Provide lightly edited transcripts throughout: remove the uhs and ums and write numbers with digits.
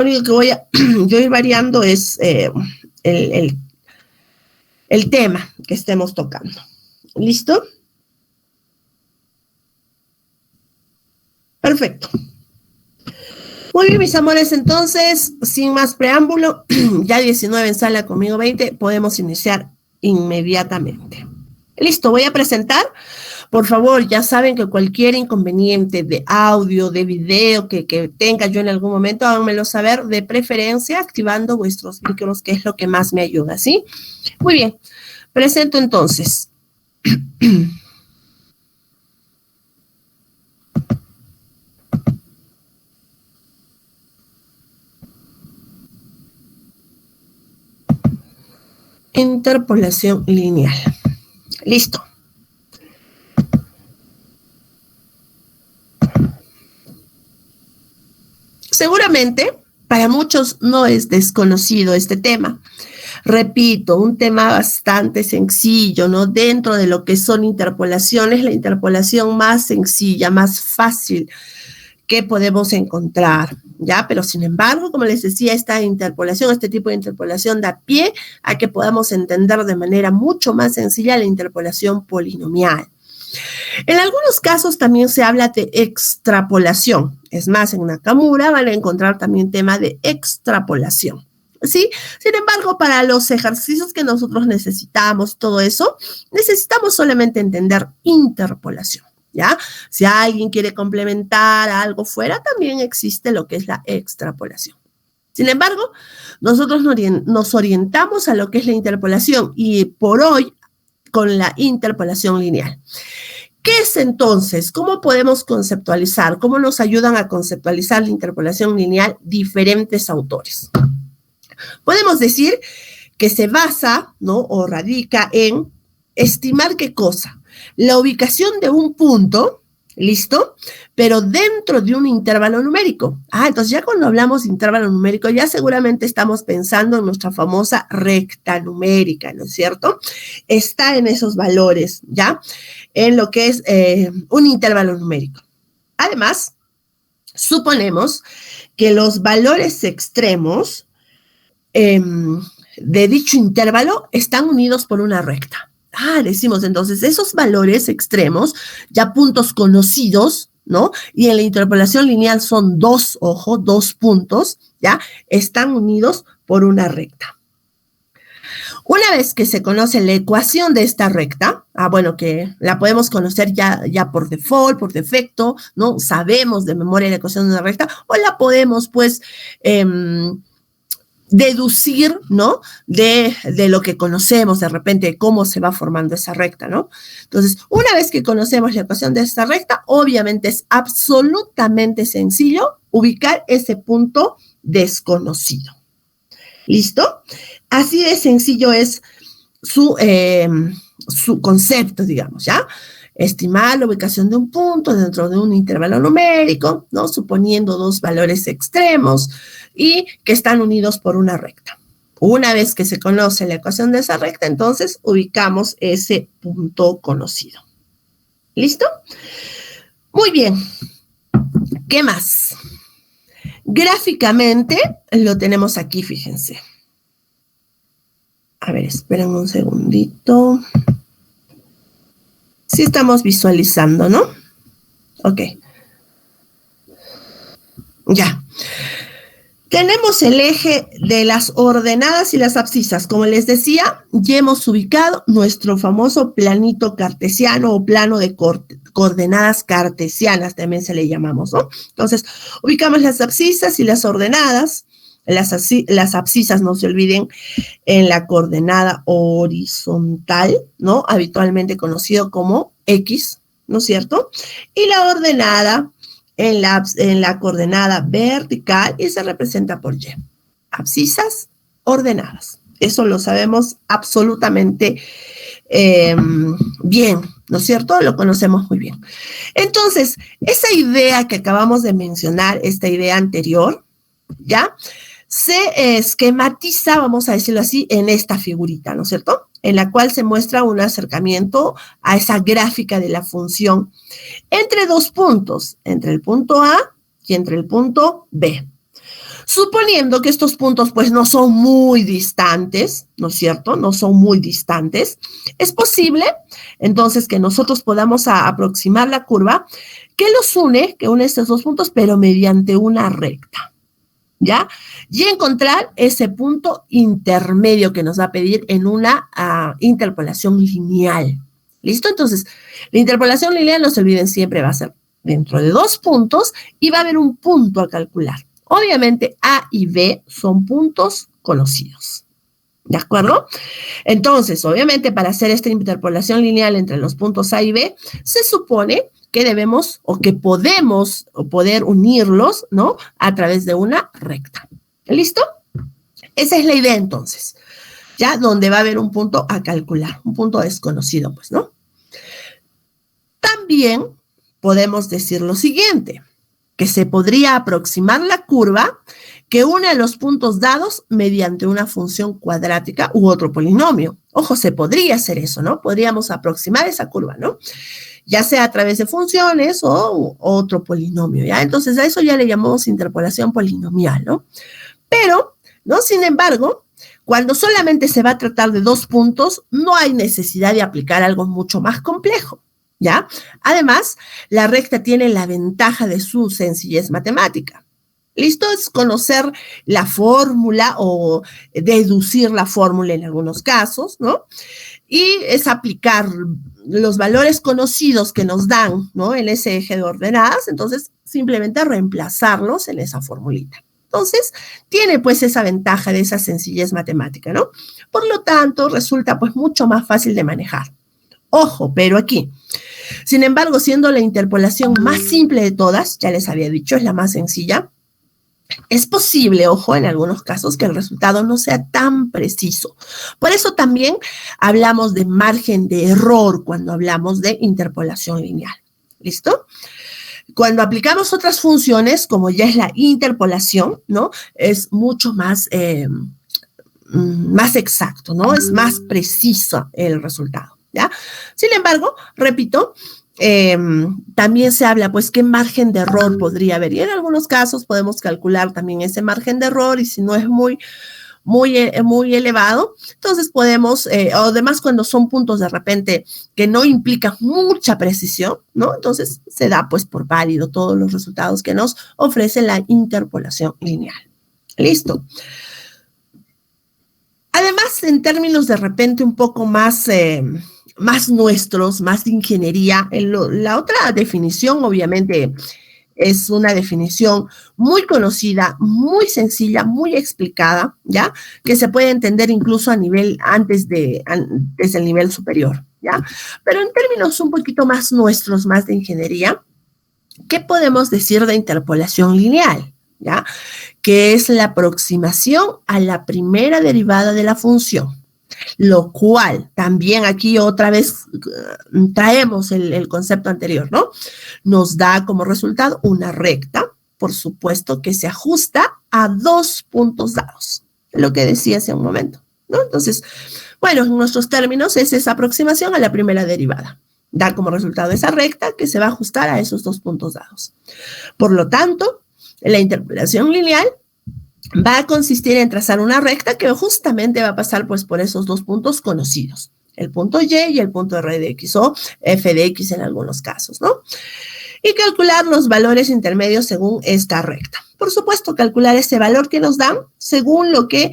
Lo único que voy a yo ir variando es el tema que estemos tocando. ¿Listo? Perfecto. Muy bien, mis amores, entonces, sin más preámbulo, ya 19 en sala conmigo 20, podemos iniciar inmediatamente. Listo, voy a presentar. Por favor, ya saben que cualquier inconveniente de audio, de video que tenga yo en algún momento, háganmelo saber, de preferencia activando vuestros micros, que es lo que más me ayuda, ¿sí? Muy bien, presento entonces. Interpolación lineal. Listo. Seguramente para muchos no es desconocido este tema. Repito, un tema bastante sencillo, ¿no? Dentro de lo que son interpolaciones, la interpolación más sencilla, más fácil que podemos encontrar, ¿ya? Pero sin embargo, como les decía, esta interpolación, este tipo de interpolación da pie a que podamos entender de manera mucho más sencilla la interpolación polinomial. En algunos casos también se habla de extrapolación. Es más, en Nakamura van a encontrar también tema de extrapolación, ¿sí? Sin embargo, para los ejercicios que nosotros necesitamos, todo eso, necesitamos solamente entender interpolación, ¿ya? Si alguien quiere complementar algo fuera, también existe lo que es la extrapolación. Sin embargo, nosotros nos orientamos a lo que es la interpolación y por hoy con la interpolación lineal. ¿Qué es entonces? ¿Cómo podemos conceptualizar? ¿Cómo nos ayudan a conceptualizar la interpolación lineal diferentes autores? Podemos decir que se basa, ¿no? O radica en estimar qué cosa. La ubicación de un punto, ¿listo? Pero dentro de un intervalo numérico. Entonces ya cuando hablamos de intervalo numérico, ya seguramente estamos pensando en nuestra famosa recta numérica, ¿no es cierto? Está en esos valores, ¿ya? En lo que es un intervalo numérico. Además, suponemos que los valores extremos de dicho intervalo están unidos por una recta. Decimos entonces, esos valores extremos, ya puntos conocidos, ¿no? Y en la interpolación lineal son dos puntos, ¿ya? Están unidos por una recta. Una vez que se conoce la ecuación de esta recta, bueno, que la podemos conocer ya por default, por defecto, ¿no? Sabemos de memoria la ecuación de una recta, o la podemos, pues, deducir, ¿no? De lo que conocemos de repente, cómo se va formando esa recta, ¿no? Entonces, una vez que conocemos la ecuación de esta recta, obviamente es absolutamente sencillo ubicar ese punto desconocido. ¿Listo? Así de sencillo es su concepto, digamos, ¿ya? Estimar la ubicación de un punto dentro de un intervalo numérico, ¿no? Suponiendo dos valores extremos y que están unidos por una recta. Una vez que se conoce la ecuación de esa recta, entonces ubicamos ese punto conocido. ¿Listo? Muy bien. ¿Qué más? Gráficamente lo tenemos aquí, fíjense. A ver, esperen un segundito. Sí estamos visualizando, ¿no? Ok. Ya. Tenemos el eje de las ordenadas y las abscisas. Como les decía, ya hemos ubicado nuestro famoso planito cartesiano o plano de coordenadas cartesianas, también se le llamamos, ¿no? Entonces, ubicamos las abscisas y las ordenadas. Las abscisas, no se olviden, en la coordenada horizontal, ¿no? Habitualmente conocido como X, ¿no es cierto? Y la ordenada en la coordenada vertical y se representa por Y. Abscisas ordenadas. Eso lo sabemos absolutamente bien, ¿no es cierto? Lo conocemos muy bien. Entonces, esa idea que acabamos de mencionar, esta idea anterior, ¿ya? Se esquematiza, vamos a decirlo así, en esta figurita, ¿no es cierto? En la cual se muestra un acercamiento a esa gráfica de la función entre dos puntos, entre el punto A y entre el punto B. Suponiendo que estos puntos pues no son muy distantes, ¿no es cierto? No son muy distantes. Es posible entonces que nosotros podamos aproximar la curva que une estos dos puntos, pero mediante una recta, ¿ya? Y encontrar ese punto intermedio que nos va a pedir en una interpolación lineal. ¿Listo? Entonces, la interpolación lineal, no se olviden, siempre va a ser dentro de dos puntos y va a haber un punto a calcular. Obviamente, A y B son puntos conocidos. ¿De acuerdo? Entonces, obviamente, para hacer esta interpolación lineal entre los puntos A y B, se supone que debemos o que podemos poder unirlos, ¿no? A través de una recta. ¿Listo? Esa es la idea, entonces. ¿Ya? Donde va a haber un punto a calcular, un punto desconocido, pues, ¿no? También podemos decir lo siguiente, que se podría aproximar la curva que une los puntos dados mediante una función cuadrática u otro polinomio. Ojo, se podría hacer eso, ¿no? Podríamos aproximar esa curva, ¿no? Ya sea a través de funciones o otro polinomio, ¿ya? Entonces, a eso ya le llamamos interpolación polinomial, ¿no? Pero, ¿no? Sin embargo, cuando solamente se va a tratar de dos puntos, no hay necesidad de aplicar algo mucho más complejo, ¿ya? Además, la recta tiene la ventaja de su sencillez matemática. ¿Listo? Es conocer la fórmula o deducir la fórmula en algunos casos, ¿no? Y es aplicar los valores conocidos que nos dan, ¿no? En ese eje de ordenadas, entonces simplemente reemplazarlos en esa formulita. Entonces, tiene pues esa ventaja de esa sencillez matemática, ¿no? Por lo tanto, resulta pues mucho más fácil de manejar. Ojo, pero aquí, sin embargo, siendo la interpolación más simple de todas, ya les había dicho, es la más sencilla, es posible, ojo, en algunos casos que el resultado no sea tan preciso. Por eso también hablamos de margen de error cuando hablamos de interpolación lineal. ¿Listo? Cuando aplicamos otras funciones, como ya es la interpolación, ¿no? Es mucho más exacto, ¿no? Es más preciso el resultado, ¿ya? Sin embargo, repito, también se habla, pues, qué margen de error podría haber. Y en algunos casos podemos calcular también ese margen de error y si no es muy elevado, entonces podemos, o además cuando son puntos de repente que no implican mucha precisión, ¿no? Entonces se da pues por válido todos los resultados que nos ofrece la interpolación lineal. Listo. Además, en términos de repente un poco más nuestros, más de ingeniería, la otra definición obviamente es una definición muy conocida, muy sencilla, muy explicada, ¿ya? Que se puede entender incluso a nivel desde el nivel superior, ¿ya? Pero en términos un poquito más nuestros, más de ingeniería, ¿qué podemos decir de interpolación lineal? ¿Ya? Que es la aproximación a la primera derivada de la función. Lo cual, también aquí otra vez traemos el concepto anterior, ¿no? Nos da como resultado una recta, por supuesto, que se ajusta a dos puntos dados, lo que decía hace un momento, ¿no? Entonces, bueno, en nuestros términos es esa aproximación a la primera derivada. Da como resultado esa recta que se va a ajustar a esos dos puntos dados. Por lo tanto, la interpolación lineal va a consistir en trazar una recta que justamente va a pasar pues por esos dos puntos conocidos, el punto Y y el punto R de X o F de X en algunos casos, ¿no? Y calcular los valores intermedios según esta recta. Por supuesto, calcular ese valor que nos dan según lo que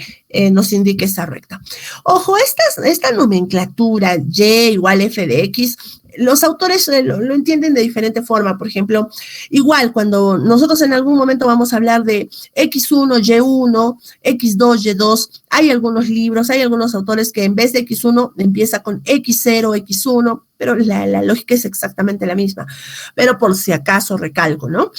nos indique esa recta. Ojo, esta nomenclatura Y igual F de X, los autores lo entienden de diferente forma. Por ejemplo, igual cuando nosotros en algún momento vamos a hablar de X1, Y1, X2, Y2, hay algunos libros, hay algunos autores que en vez de X1 empieza con X0, X1, pero la lógica es exactamente la misma. Pero por si acaso recalco, ¿no?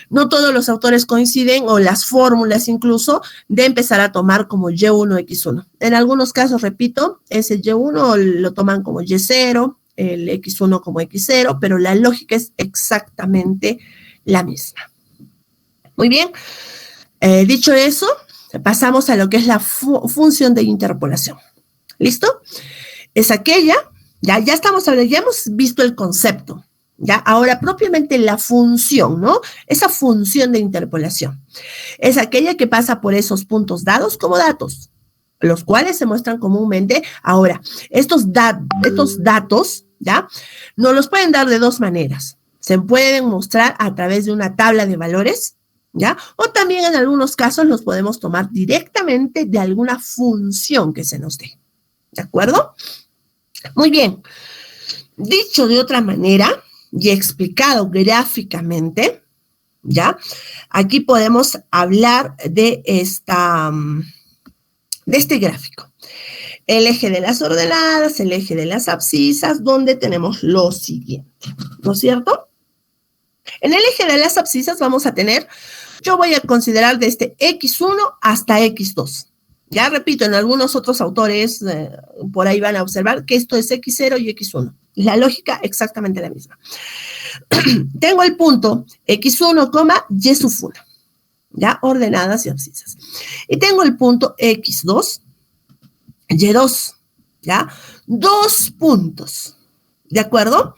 No todos los autores coinciden, o las fórmulas incluso, de empezar a tomar como Y1, X1. En algunos casos, repito, ese Y1 lo toman como Y0, el X1 como X0, pero la lógica es exactamente la misma. Muy bien. Dicho eso, pasamos a lo que es la función de interpolación. ¿Listo? Es aquella, ya estamos hablando, ya hemos visto el concepto, ¿Ya? Ahora, propiamente la función, ¿no? Esa función de interpolación es aquella que pasa por esos puntos dados como datos, los cuales se muestran comúnmente. Ahora, estos datos, ¿ya? Nos los pueden dar de dos maneras. Se pueden mostrar a través de una tabla de valores, ¿ya? O también en algunos casos los podemos tomar directamente de alguna función que se nos dé. ¿De acuerdo? Muy bien. Dicho de otra manera y explicado gráficamente, ¿ya? Aquí podemos hablar de este gráfico. El eje de las ordenadas, el eje de las abscisas, donde tenemos lo siguiente, ¿no es cierto? En el eje de las abscisas vamos a tener, yo voy a considerar desde X1 hasta X2. Ya repito, en algunos otros autores por ahí van a observar que esto es X0 y X1. La lógica exactamente la misma. Tengo el punto X1, Y sub 1, ya, ordenadas y abscisas. Y tengo el punto X2, Y2, ya, dos puntos, ¿de acuerdo?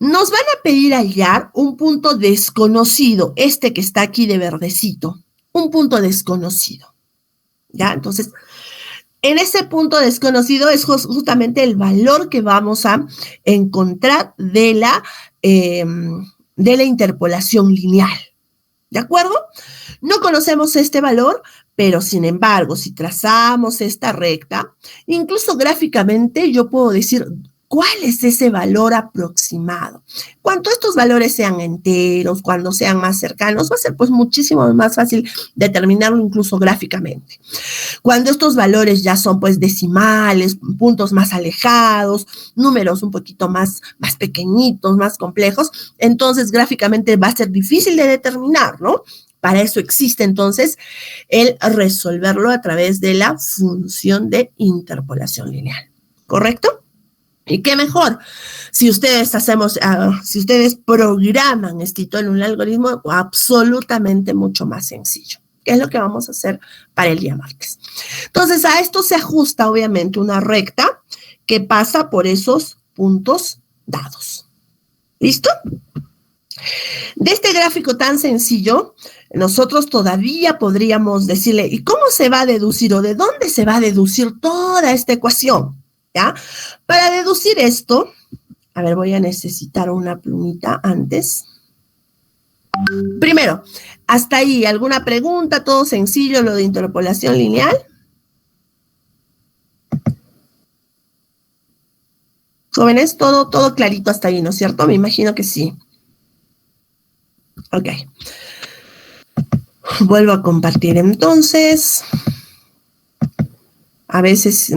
Nos van a pedir hallar un punto desconocido, este que está aquí de verdecito, un punto desconocido, ¿ya? Entonces, en ese punto desconocido es justamente el valor que vamos a encontrar de la interpolación lineal, ¿de acuerdo? No conocemos este valor, pero sin embargo, si trazamos esta recta, incluso gráficamente yo puedo decir cuál es ese valor aproximado. Cuando estos valores sean enteros, cuando sean más cercanos, va a ser pues muchísimo más fácil determinarlo incluso gráficamente. Cuando estos valores ya son pues decimales, puntos más alejados, números un poquito más pequeñitos, más complejos, entonces gráficamente va a ser difícil de determinar, ¿no? Para eso existe entonces el resolverlo a través de la función de interpolación lineal, ¿correcto? ¿Y qué mejor? Si ustedes programan esto en un algoritmo absolutamente mucho más sencillo, que es lo que vamos a hacer para el día martes. Entonces, a esto se ajusta obviamente una recta que pasa por esos puntos dados. ¿Listo? De este gráfico tan sencillo, nosotros todavía podríamos decirle, ¿y cómo se va a deducir o de dónde se va a deducir toda esta ecuación? ¿Ya? Para deducir esto, a ver, voy a necesitar una plumita antes. Primero, hasta ahí, ¿alguna pregunta? Todo sencillo, lo de interpolación lineal. Jóvenes, todo clarito hasta ahí, ¿no es cierto? Me imagino que sí. Ok. Vuelvo a compartir entonces. A veces,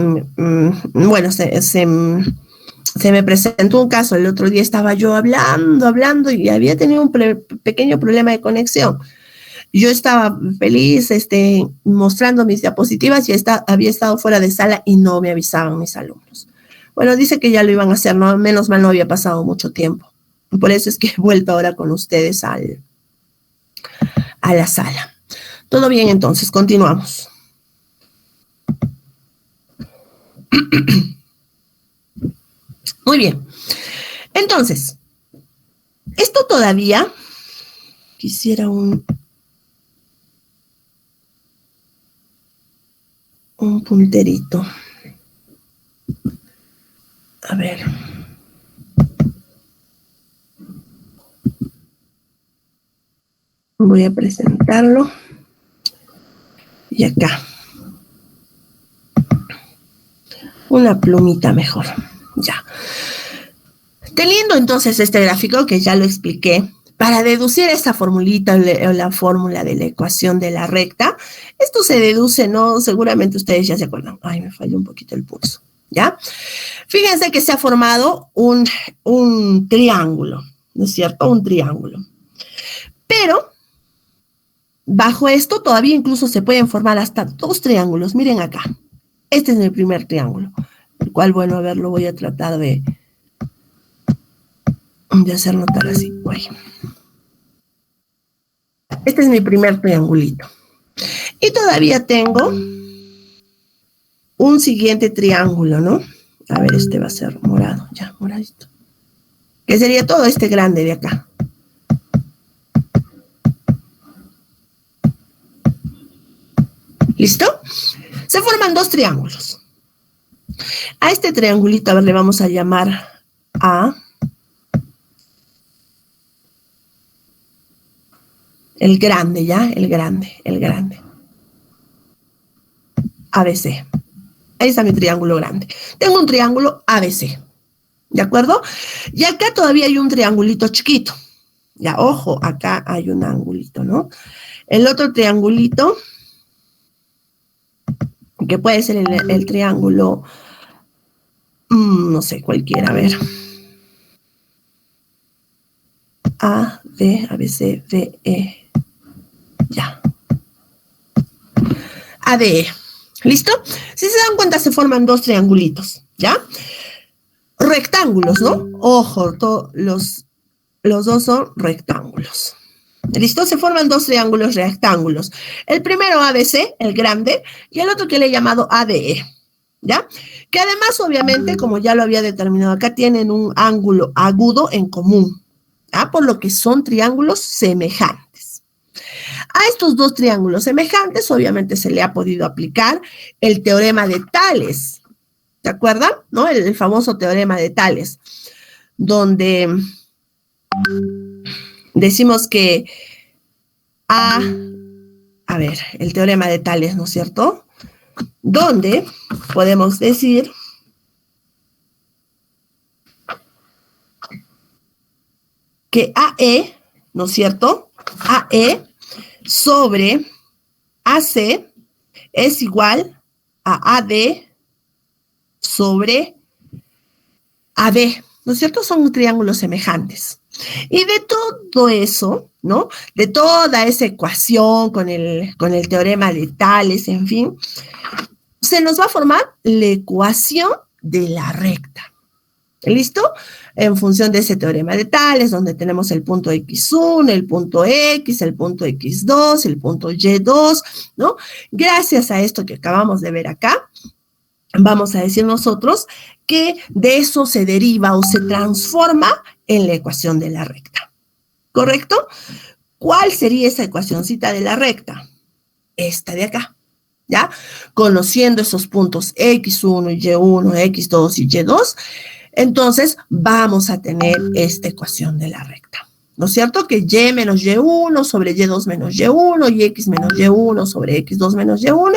bueno, se me presentó un caso. El otro día estaba yo hablando y había tenido un pequeño problema de conexión. Yo estaba feliz mostrando mis diapositivas y había estado fuera de sala y no me avisaban mis alumnos. Bueno, dice que ya lo iban a hacer, ¿no? Menos mal no había pasado mucho tiempo. Por eso es que he vuelto ahora con ustedes a la sala. Todo bien, entonces, continuamos. Muy bien. Entonces, esto todavía quisiera un punterito. A ver. Voy a presentarlo. Y acá. Una plumita mejor. Ya. Teniendo entonces este gráfico, que ya lo expliqué, para deducir esta formulita o la fórmula de la ecuación de la recta, esto se deduce, ¿no? Seguramente ustedes ya se acuerdan. Ay, me falló un poquito el pulso. ¿Ya? Fíjense que se ha formado un triángulo, ¿no es cierto? Un triángulo. Pero bajo esto todavía incluso se pueden formar hasta dos triángulos. Miren acá. Este es mi primer triángulo, el cual, bueno, a ver, lo voy a tratar de hacer notar así. Uy. Este es mi primer triangulito. Y todavía tengo un siguiente triángulo, ¿no? A ver, este va a ser morado, ya, moradito. que sería todo este grande de acá. ¿Listo? Se forman dos triángulos. A este triangulito, a ver, le vamos a llamar A. El grande, ¿ya? El grande. ABC. Ahí está mi triángulo grande. Tengo un triángulo ABC. ¿De acuerdo? Y acá todavía hay un triangulito chiquito. Ya, ojo, acá hay un angulito, ¿no? El otro triangulito, que puede ser el triángulo, no sé, cualquiera, a ver. A, B, A, B, C, D, E. Ya. A, D, E. ¿Listo? Si se dan cuenta, se forman dos triangulitos, ¿ya? Rectángulos, ¿no? Ojo, los dos son rectángulos. ¿Listo? Se forman dos triángulos rectángulos. El primero ABC, el grande, y el otro que le he llamado ADE, ¿ya? Que además, obviamente, como ya lo había determinado acá, tienen un ángulo agudo en común, ¿ya? Por lo que son triángulos semejantes. A estos dos triángulos semejantes, obviamente, se le ha podido aplicar el teorema de Tales. ¿Se acuerdan? ¿No? El famoso teorema de Tales, donde decimos que a ver, el teorema de Tales, ¿no es cierto? Donde podemos decir que AE, ¿no es cierto? AE sobre AC es igual a AD sobre AD, ¿no es cierto? Son triángulos semejantes. Y de todo eso, ¿no? De toda esa ecuación con el teorema de Tales, en fin, se nos va a formar la ecuación de la recta. ¿Listo? En función de ese teorema de Tales, donde tenemos el punto X1, el punto X, el punto X2, el punto Y2, ¿no? Gracias a esto que acabamos de ver acá, vamos a decir nosotros que de eso se deriva o se transforma en la ecuación de la recta. ¿Correcto? ¿Cuál sería esa ecuacioncita de la recta? Esta de acá, ¿ya? Conociendo esos puntos X1, Y1, X2 y Y2, entonces vamos a tener esta ecuación de la recta. ¿No es cierto? Que Y menos Y1 sobre Y2 menos Y1 y X menos Y1 sobre X2 menos Y1,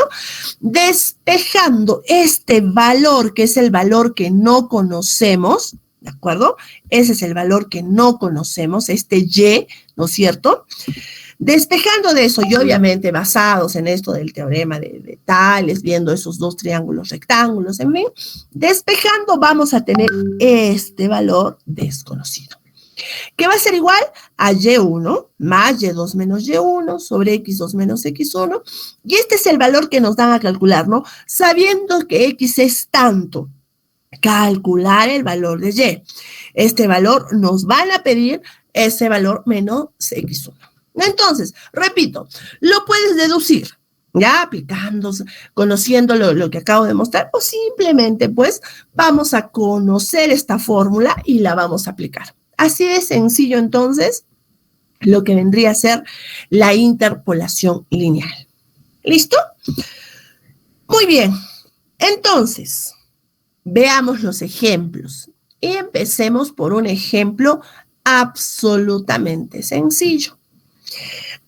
despejando este valor, que es el valor que no conocemos, ¿de acuerdo? Ese es el valor que no conocemos, este Y, ¿no es cierto? Despejando de eso, y obviamente basados en esto del teorema de Tales, viendo esos dos triángulos rectángulos, en fin, despejando vamos a tener este valor desconocido, que va a ser igual a Y1 más Y2 menos Y1 sobre X2 menos X1, y este es el valor que nos dan a calcular, ¿no? Sabiendo que X es tanto, calcular el valor de Y. Este valor nos van a pedir ese valor menos X1. Entonces, repito, lo puedes deducir, ya aplicando, conociendo lo que acabo de mostrar, o simplemente, pues, vamos a conocer esta fórmula y la vamos a aplicar. Así de sencillo, entonces, lo que vendría a ser la interpolación lineal. ¿Listo? Muy bien. Entonces, veamos los ejemplos y empecemos por un ejemplo absolutamente sencillo.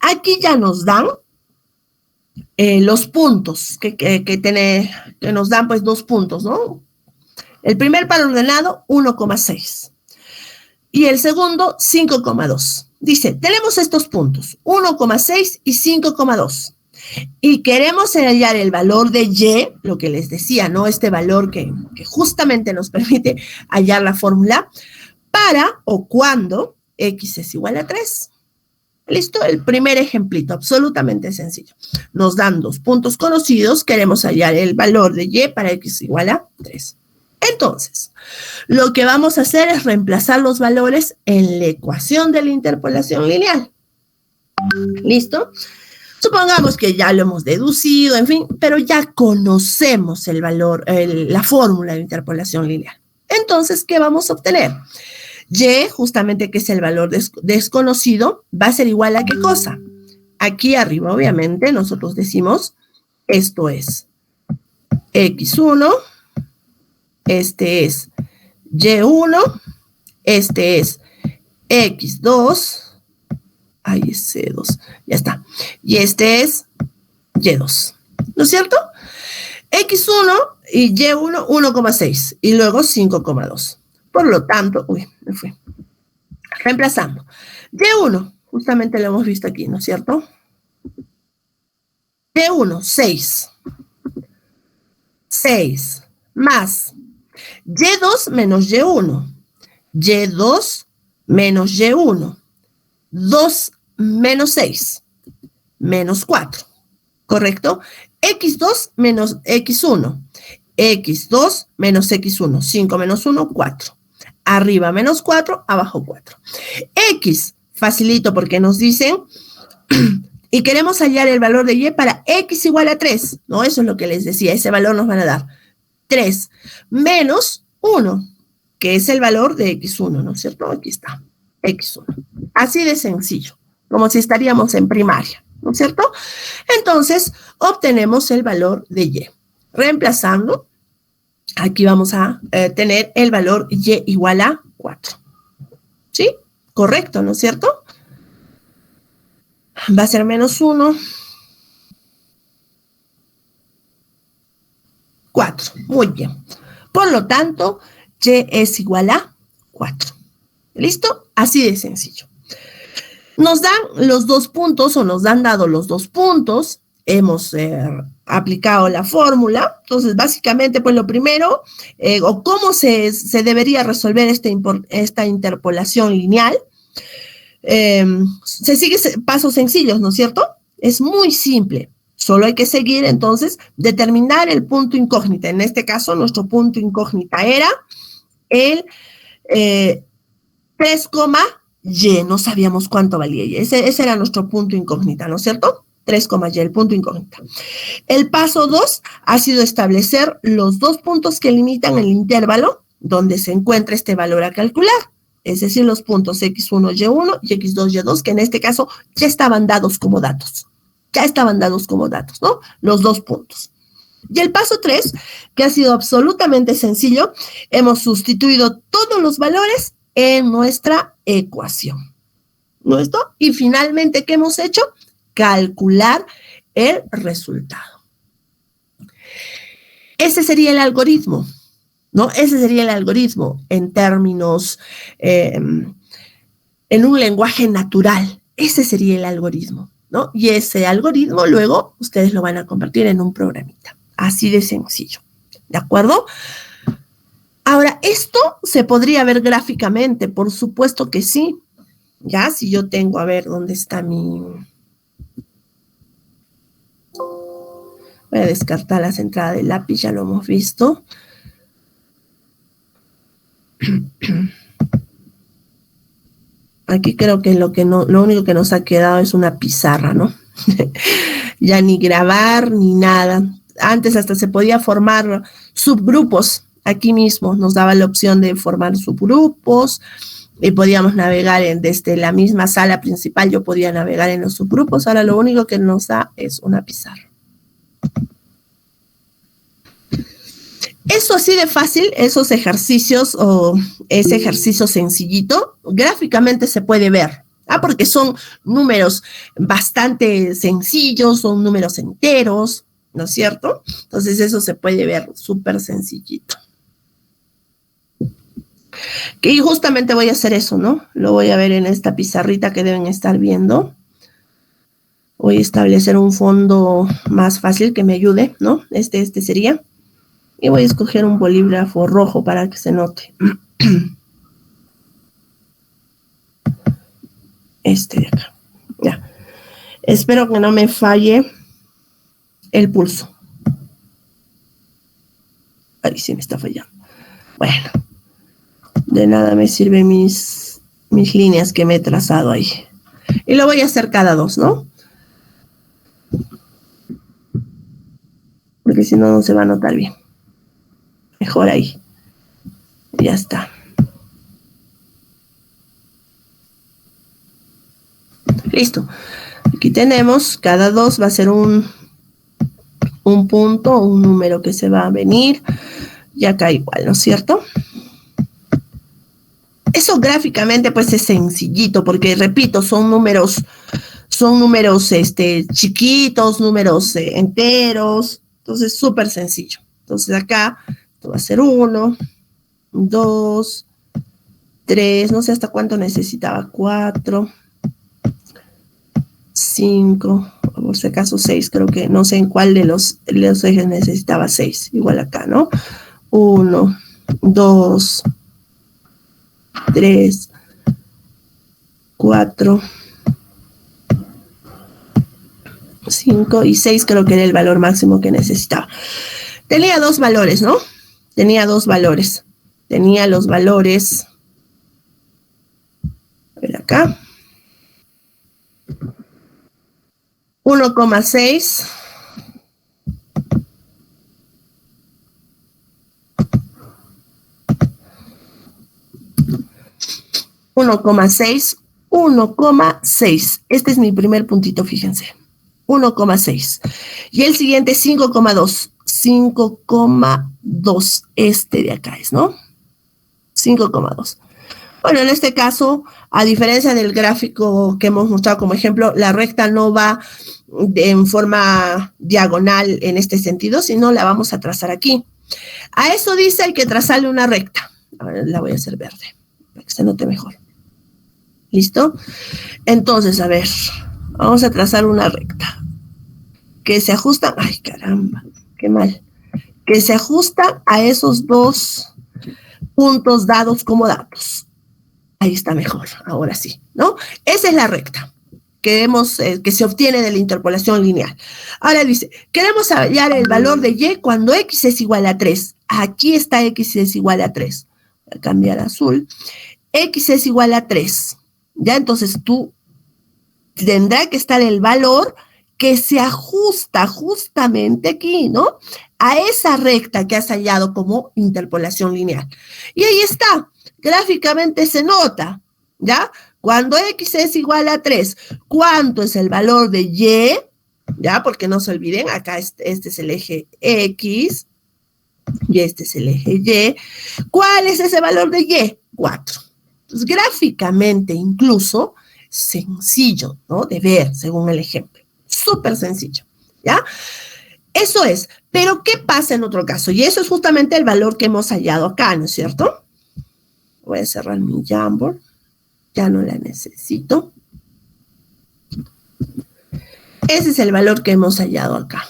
Aquí ya nos dan los puntos que nos dan pues 2 puntos, ¿no? El primer par ordenado, 1,6. Y el segundo, 5,2. Dice, tenemos estos puntos, 1,6 y 5,2. Y queremos hallar el valor de Y, lo que les decía, ¿no? Este valor que justamente nos permite hallar la fórmula para o cuando X es igual a 3. ¿Listo? El primer ejemplito, absolutamente sencillo. Nos dan 2 puntos conocidos, queremos hallar el valor de Y para X igual a 3. Entonces, lo que vamos a hacer es reemplazar los valores en la ecuación de la interpolación lineal. ¿Listo? Supongamos que ya lo hemos deducido, en fin, pero ya conocemos el valor, la fórmula de interpolación lineal. Entonces, ¿qué vamos a obtener? Y, justamente que es el valor desconocido, va a ser igual a ¿qué cosa? Aquí arriba, obviamente, nosotros decimos, esto es X1, este es Y1, este es X2, ahí es C2, ya está, y este es Y2, ¿no es cierto? X1 y Y1, 1,6 y luego 5,2. Por lo tanto, me fui. Reemplazando. Y1, justamente lo hemos visto aquí, ¿no es cierto? Y1, 6. 6 más Y2 menos Y1. Y2 menos Y1. 2 menos 6. Menos 4. ¿Correcto? X2 menos X1. X2 menos X1. 5 menos 1, 4. Arriba menos 4, abajo 4. X, facilito porque nos dicen, y queremos hallar el valor de Y para X igual a 3, ¿no? Eso es lo que les decía, ese valor nos van a dar 3 menos 1, que es el valor de X1, ¿no es cierto? Aquí está, X1. Así de sencillo, como si estaríamos en primaria, ¿no es cierto? Entonces, obtenemos el valor de Y. Reemplazando, aquí vamos a tener el valor Y igual a 4. ¿Sí? Correcto, ¿no es cierto? Va a ser menos 1, 4. Muy bien. Por lo tanto, Y es igual a 4. ¿Listo? Así de sencillo. Nos dan los 2 puntos o nos han dado los 2 puntos. Hemos aplicado la fórmula. Entonces, básicamente, pues lo primero, o cómo se debería resolver esta interpolación lineal. Se sigue pasos sencillos, ¿no es cierto? Es muy simple. Solo hay que seguir, entonces, determinar el punto incógnito. En este caso, nuestro punto incógnito era el 3, Y. No sabíamos cuánto valía Y. Ese era nuestro punto incógnito, ¿no es cierto? 3, Y, el punto incógnito. El paso 2 ha sido establecer los 2 puntos que limitan el intervalo donde se encuentra este valor a calcular. Es decir, los puntos X1, Y1 y X2, Y2, que en este caso ya estaban dados como datos. Ya estaban dados como datos, ¿no? Los 2 puntos. Y el paso 3, que ha sido absolutamente sencillo, hemos sustituido todos los valores en nuestra ecuación. ¿No esto? Y finalmente, ¿qué hemos hecho? Calcular el resultado. Ese sería el algoritmo, ¿no? Ese sería el algoritmo en términos, en un lenguaje natural. Ese sería el algoritmo, ¿no? Y ese algoritmo luego ustedes lo van a convertir en un programita. Así de sencillo, ¿de acuerdo? Ahora, ¿esto se podría ver gráficamente? Por supuesto que sí. Ya, si yo tengo, a ver, ¿dónde está mi...? Voy a descartar la entradas de lápiz, ya lo hemos visto. Aquí creo que lo único que nos ha quedado es una pizarra, ¿no? Ya ni grabar ni nada. Antes hasta se podía formar subgrupos. Aquí mismo nos daba la opción de formar subgrupos y podíamos navegar desde la misma sala principal. Yo podía navegar en los subgrupos. Ahora lo único que nos da es una pizarra. Eso así de fácil, esos ejercicios o ese ejercicio sencillito, gráficamente se puede ver. Porque son números bastante sencillos, son números enteros, ¿no es cierto? Entonces eso se puede ver súper sencillito. Y justamente voy a hacer eso, ¿no? Lo voy a ver en esta pizarrita que deben estar viendo. Voy a establecer un fondo más fácil que me ayude, ¿no? Este sería. Y voy a escoger un bolígrafo rojo para que se note. Este de acá. Ya. Espero que no me falle el pulso. Ahí sí me está fallando. Bueno. De nada me sirven mis líneas que me he trazado ahí. Y lo voy a hacer cada 2, ¿no? Porque si no, no se va a notar bien. Mejor ahí. Ya está. Listo. Aquí tenemos, cada 2 va a ser un punto, un número que se va a venir. Y acá igual, ¿no es cierto? Eso gráficamente pues es sencillito, porque repito, son números chiquitos, números enteros, entonces súper sencillo. Entonces acá esto va a ser 1, 2, 3, no sé hasta cuánto necesitaba, 4, 5, por si acaso 6, creo que no sé en cuál de los ejes necesitaba 6, igual acá, ¿no? 1, 2, 3, 4, 5 y 6 creo que era el valor máximo que necesitaba. Tenía 2 valores, ¿no? Tenía 2 valores. Tenía los valores, a ver acá, 1,6, 1,6, 1,6. Este es mi primer puntito, fíjense. 1,6. Y el siguiente 5,2. 5,2. Este de acá es, ¿no? 5,2. Bueno, en este caso, a diferencia del gráfico que hemos mostrado como ejemplo, la recta no va en forma diagonal en este sentido, sino la vamos a trazar aquí. A eso dice hay que trazarle una recta. Ahora la voy a hacer verde, para que se note mejor. ¿Listo? Entonces, a ver, vamos a trazar una recta que se ajusta, ay caramba, qué mal, que se ajusta a esos 2 puntos dados como datos. Ahí está mejor, ahora sí, ¿no? Esa es la recta que se obtiene de la interpolación lineal. Ahora dice, queremos hallar el valor de y cuando x es igual a 3. Aquí está x es igual a 3. Voy a cambiar a azul. X es igual a 3. Ya, entonces tú tendrá que estar el valor que se ajusta justamente aquí, ¿no? A esa recta que has hallado como interpolación lineal. Y ahí está, gráficamente se nota, ¿ya? Cuando x es igual a 3, ¿cuánto es el valor de y? ¿Ya? Porque no se olviden, acá este es el eje x y este es el eje y. ¿Cuál es ese valor de y? 4. Entonces, gráficamente incluso, sencillo, ¿no? De ver, según el ejemplo. Súper sencillo, ¿ya? Eso es. Pero, ¿qué pasa en otro caso? Y eso es justamente el valor que hemos hallado acá, ¿no es cierto? Voy a cerrar mi Jamboard. Ya no la necesito. Ese es el valor que hemos hallado acá.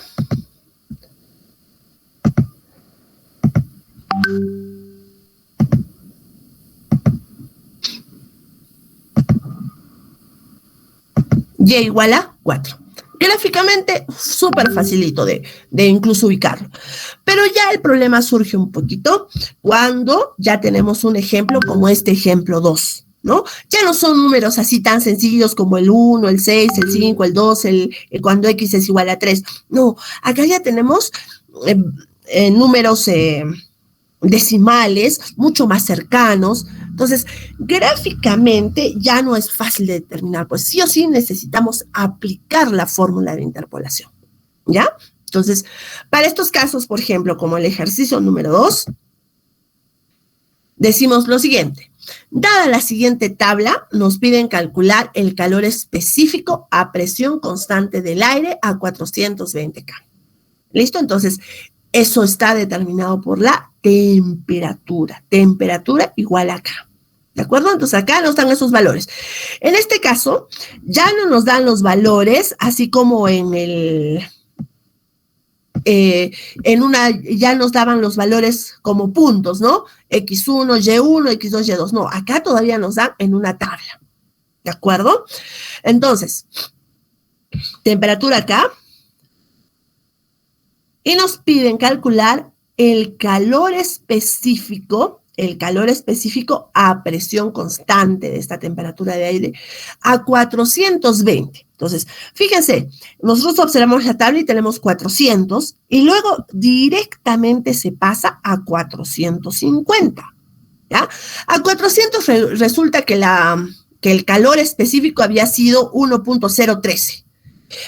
Y igual a 4. Gráficamente, súper facilito de incluso ubicarlo. Pero ya el problema surge un poquito cuando ya tenemos un ejemplo como este ejemplo 2, ¿no? Ya no son números así tan sencillos como el 1, el 6, el 5, el 2, cuando x es igual a 3. No, acá ya tenemos números decimales mucho más cercanos. Entonces, gráficamente ya no es fácil de determinar, pues sí o sí necesitamos aplicar la fórmula de interpolación, ¿ya? Entonces, para estos casos, por ejemplo, como el ejercicio número 2, decimos lo siguiente. Dada la siguiente tabla, nos piden calcular el calor específico a presión constante del aire a 420 K. ¿Listo? Entonces, eso está determinado por la temperatura. Temperatura igual a K. ¿De acuerdo? Entonces acá nos dan esos valores. En este caso, ya no nos dan los valores, así como ya nos daban los valores como puntos, ¿no? X1, Y1, X2, Y2. No, acá todavía nos dan en una tabla. ¿De acuerdo? Entonces, temperatura acá. Y nos piden calcular el calor específico a presión constante de esta temperatura de aire a 420. Entonces, fíjense, nosotros observamos la tabla y tenemos 400 y luego directamente se pasa a 450. ¿Ya? A 400 resulta que la que el calor específico había sido 1.013.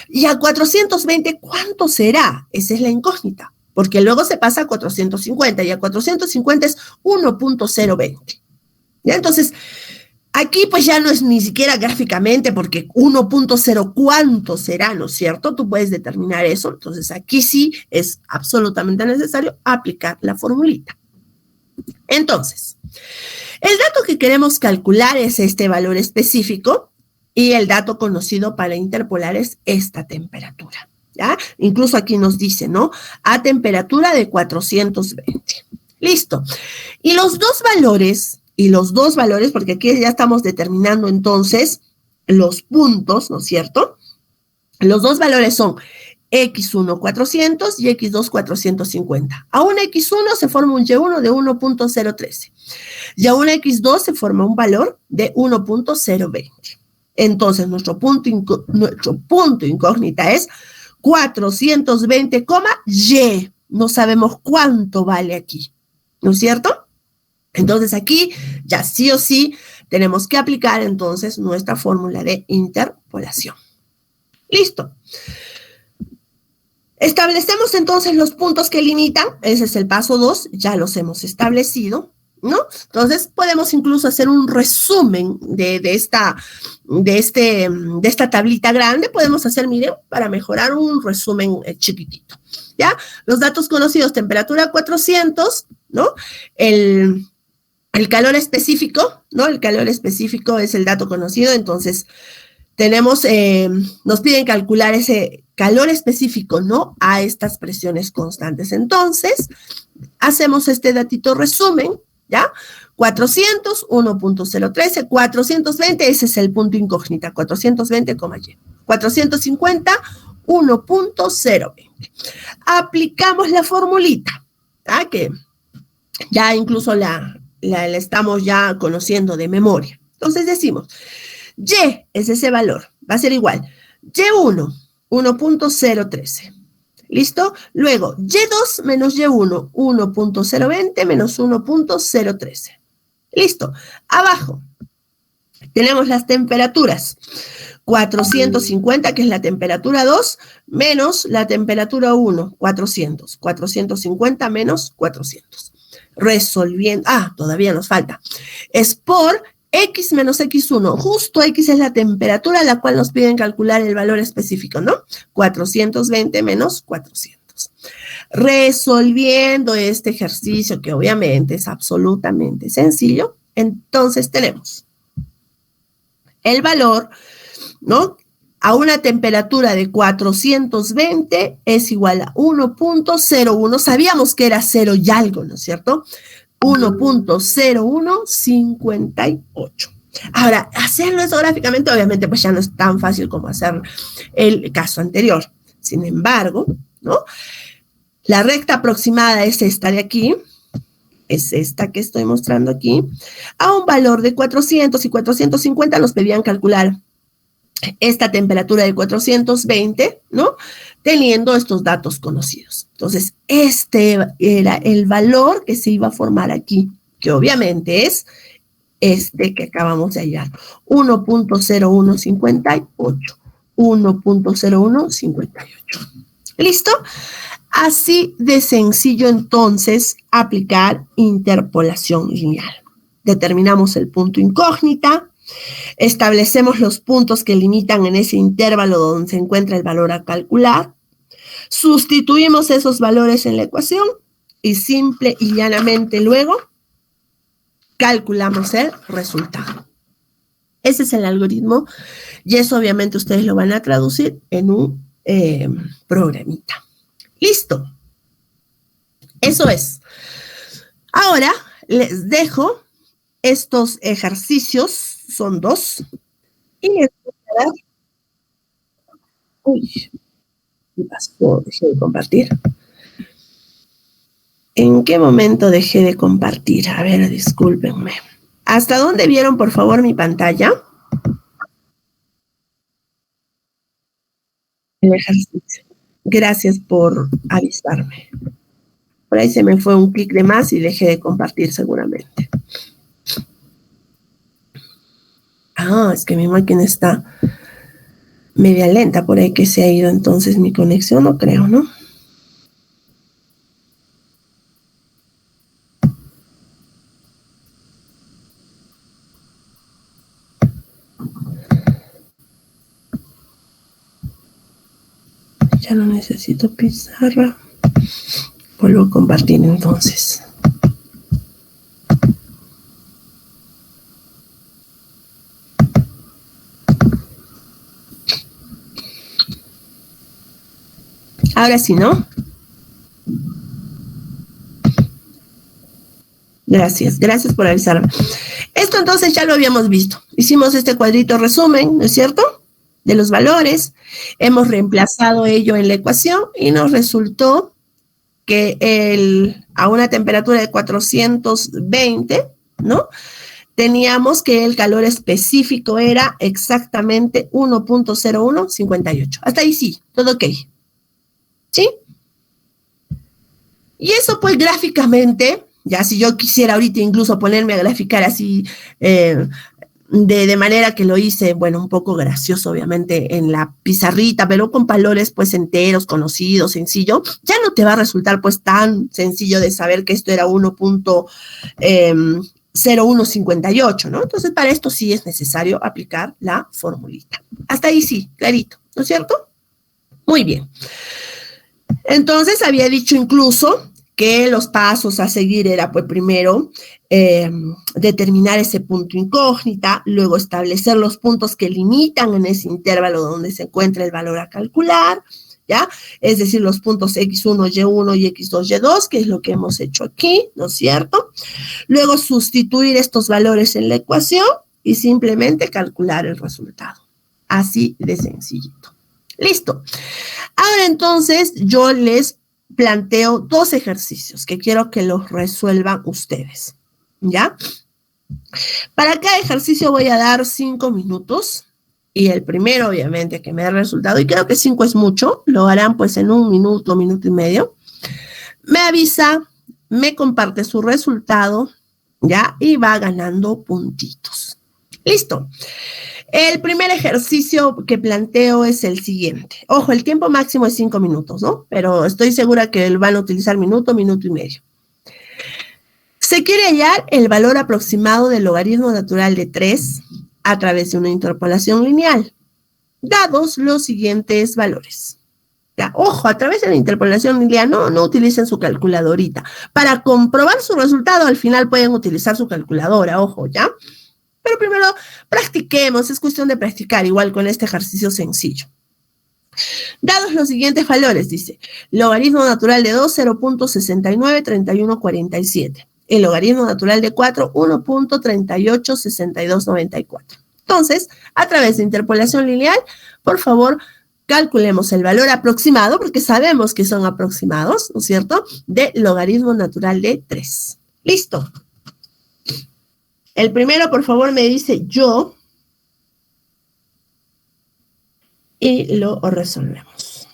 Y a 420, ¿cuánto será? Esa es la incógnita, porque luego se pasa a 450 y a 450 es 1.020. ¿Ya? Entonces, aquí pues ya no es ni siquiera gráficamente, porque 1.0 cuánto será, ¿no es cierto? Tú puedes determinar eso. Entonces, aquí sí es absolutamente necesario aplicar la formulita. Entonces, el dato que queremos calcular es este valor específico y el dato conocido para interpolar es esta temperatura, ¿ya? Incluso aquí nos dice, ¿no? A temperatura de 420. Listo. Y los dos valores, porque aquí ya estamos determinando entonces los puntos, ¿no es cierto? Los dos valores son X1 400 y X2 450. A un X1 se forma un Y1 de 1.013 y a un X2 se forma un valor de 1.020. Entonces, nuestro punto incógnita es 420, Y. No sabemos cuánto vale aquí, ¿no es cierto? Entonces, aquí ya sí o sí tenemos que aplicar entonces nuestra fórmula de interpolación. Listo. Establecemos entonces los puntos que limitan. Ese es el paso 2, ya los hemos establecido, ¿no? Entonces, podemos incluso hacer un resumen de esta tablita grande. Podemos hacer, miren, para mejorar un resumen chiquitito, ¿ya? Los datos conocidos, temperatura 400, ¿no? El calor específico, ¿no? El calor específico es el dato conocido, entonces tenemos, nos piden calcular ese calor específico, ¿no? A estas presiones constantes. Entonces, hacemos este datito resumen, ¿ya? 400, 1.013, 420, ese es el punto incógnita, 420, Y. 450, 1.020. Aplicamos la formulita, ¿ah? Que ya incluso la estamos ya conociendo de memoria. Entonces decimos, Y es ese valor, va a ser igual. Y1, 1.013. ¿Listo? Luego, Y2 menos Y1, 1.020 menos 1.013. Listo. Abajo tenemos las temperaturas. 450, que es la temperatura 2, menos la temperatura 1, 400. 450 menos 400. Resolviendo, todavía nos falta. Es por X menos X1. Justo X es la temperatura a la cual nos piden calcular el valor específico, ¿no? 420 menos 400. Resolviendo este ejercicio, que obviamente es absolutamente sencillo, entonces tenemos el valor, ¿no? A una temperatura de 420 es igual a 1.01. Sabíamos que era 0 y algo, ¿no es cierto? 1.0158. Ahora, hacerlo eso gráficamente, obviamente, pues ya no es tan fácil como hacer el caso anterior. Sin embargo, ¿no? La recta aproximada es esta de aquí, es esta que estoy mostrando aquí, a un valor de 400 y 450 nos pedían calcular esta temperatura de 420, ¿no? Teniendo estos datos conocidos. Entonces, este era el valor que se iba a formar aquí, que obviamente es este que acabamos de hallar, 1.0158, 1.0158. ¿Listo? Así de sencillo, entonces, aplicar interpolación lineal. Determinamos el punto incógnita, establecemos los puntos que limitan en ese intervalo donde se encuentra el valor a calcular, sustituimos esos valores en la ecuación y simple y llanamente luego calculamos el resultado. Ese es el algoritmo y eso obviamente ustedes lo van a traducir en un programita. Listo. Eso es. Ahora les dejo estos ejercicios, son 2, y les voy a dar... Uy, ¿qué pasó? Dejé de compartir. ¿En qué momento dejé de compartir? A ver, discúlpenme. ¿Hasta dónde vieron, por favor, mi pantalla? El ejercicio. Gracias por avisarme. Por ahí se me fue un clic de más y dejé de compartir seguramente. Ah, es que mi máquina está media lenta, por ahí que se ha ido entonces mi conexión, no creo, ¿no? Ya no necesito pizarra. Vuelvo a compartir entonces. Ahora sí, ¿no? Gracias, gracias por avisarme. Esto entonces ya lo habíamos visto. Hicimos este cuadrito resumen, ¿no es cierto? De los valores. Hemos reemplazado ello en la ecuación y nos resultó que a una temperatura de 420, ¿no? Teníamos que el calor específico era exactamente 1.0158. Hasta ahí sí, todo ok. ¿Sí? Y eso pues gráficamente, ya si yo quisiera ahorita incluso ponerme a graficar así, de manera que lo hice, bueno, un poco gracioso obviamente en la pizarrita, pero con valores pues enteros, conocidos, sencillo, ya no te va a resultar pues tan sencillo de saber que esto era 1.0158, ¿no? Entonces para esto sí es necesario aplicar la formulita. Hasta ahí sí, clarito, ¿no es cierto? Muy bien. Entonces había dicho incluso que los pasos a seguir era, pues, primero determinar ese punto incógnita, luego establecer los puntos que limitan en ese intervalo donde se encuentra el valor a calcular, ¿ya? Es decir, los puntos X1, Y1 y X2, Y2, que es lo que hemos hecho aquí, ¿no es cierto? Luego sustituir estos valores en la ecuación y simplemente calcular el resultado. Así de sencillito. Listo. Ahora entonces yo les planteo dos ejercicios que quiero que los resuelvan ustedes. ¿Ya? Para cada ejercicio voy a dar 5 minutos. Y el primero, obviamente, que me dé resultado, y creo que 5 es mucho, lo harán pues en 1 minuto, minuto y medio. Me avisa, me comparte su resultado, ¿ya? Y va ganando puntitos. Listo. El primer ejercicio que planteo es el siguiente. Ojo, el tiempo máximo es 5 minutos, ¿no? Pero estoy segura que van a utilizar minuto, minuto y medio. Se quiere hallar el valor aproximado del logaritmo natural de 3 a través de una interpolación lineal, dados los siguientes valores. Ya, ojo, a través de la interpolación lineal no utilicen su calculadorita. Para comprobar su resultado, al final pueden utilizar su calculadora, ojo, ¿ya? Pero primero practiquemos, es cuestión de practicar, igual con este ejercicio sencillo. Dados los siguientes valores, dice, logaritmo natural de 2, 0.693147. El logaritmo natural de 4, 1.386294. Entonces, a través de interpolación lineal, por favor, calculemos el valor aproximado, porque sabemos que son aproximados, ¿no es cierto?, de logaritmo natural de 3. Listo. El primero, por favor, me dice yo y lo resolvemos.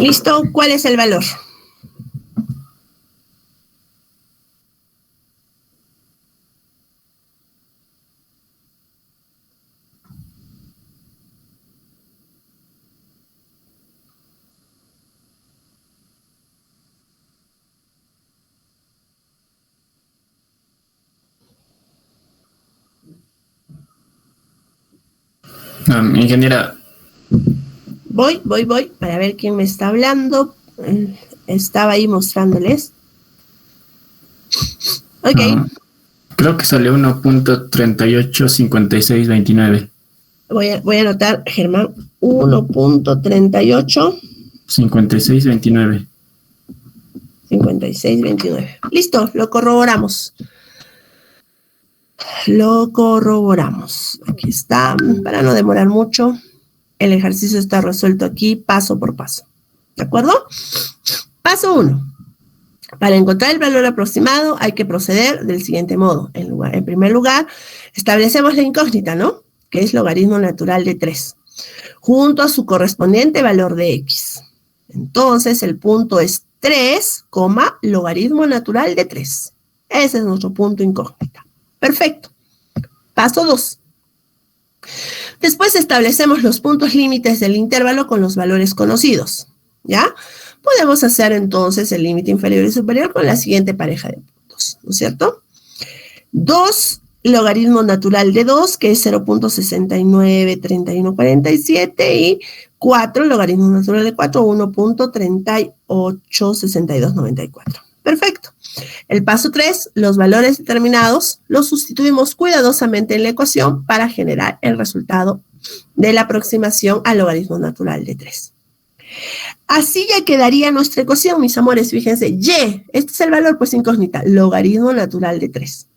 ¿Listo? ¿Cuál es el valor? Ingeniera. Voy, para ver quién me está hablando. Estaba ahí mostrándoles. Ok. Creo que salió 1.385629. Voy a anotar, Germán, 1.38 5629. 5629. Listo, lo corroboramos. Aquí está, para no demorar mucho. El ejercicio está resuelto aquí paso por paso. ¿De acuerdo? Paso 1. Para encontrar el valor aproximado hay que proceder del siguiente modo. En primer lugar, establecemos la incógnita, ¿no? Que es logaritmo natural de 3, junto a su correspondiente valor de x. Entonces, el punto es 3, logaritmo natural de 3. Ese es nuestro punto incógnita. Perfecto. Paso 2. Después establecemos los puntos límites del intervalo con los valores conocidos. ¿Ya? Podemos hacer entonces el límite inferior y superior con la siguiente pareja de puntos, ¿no es cierto? 2 logaritmo natural de 2, que es 0.693147, y 4 logaritmo natural de 4, 1.386294. Perfecto. El paso 3, los valores determinados los sustituimos cuidadosamente en la ecuación para generar el resultado de la aproximación al logaritmo natural de 3. Así ya quedaría nuestra ecuación, mis amores. Fíjense, y, este es el valor, pues incógnita, logaritmo natural de 3.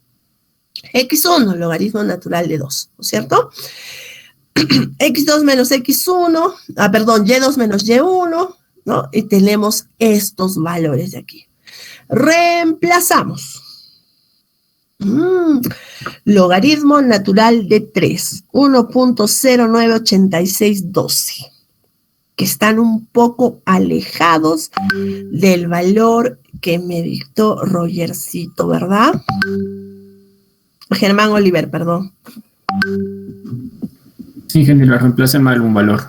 X1, logaritmo natural de 2, ¿no es cierto? X2 menos X1, Y2 menos Y1, ¿no? Y tenemos estos valores de aquí. Reemplazamos. Logaritmo natural de 3, 1.098612, que están un poco alejados del valor que me dictó Rogercito, ¿verdad? Germán Oliver, perdón. Sí, ingeniero, reemplace mal un valor.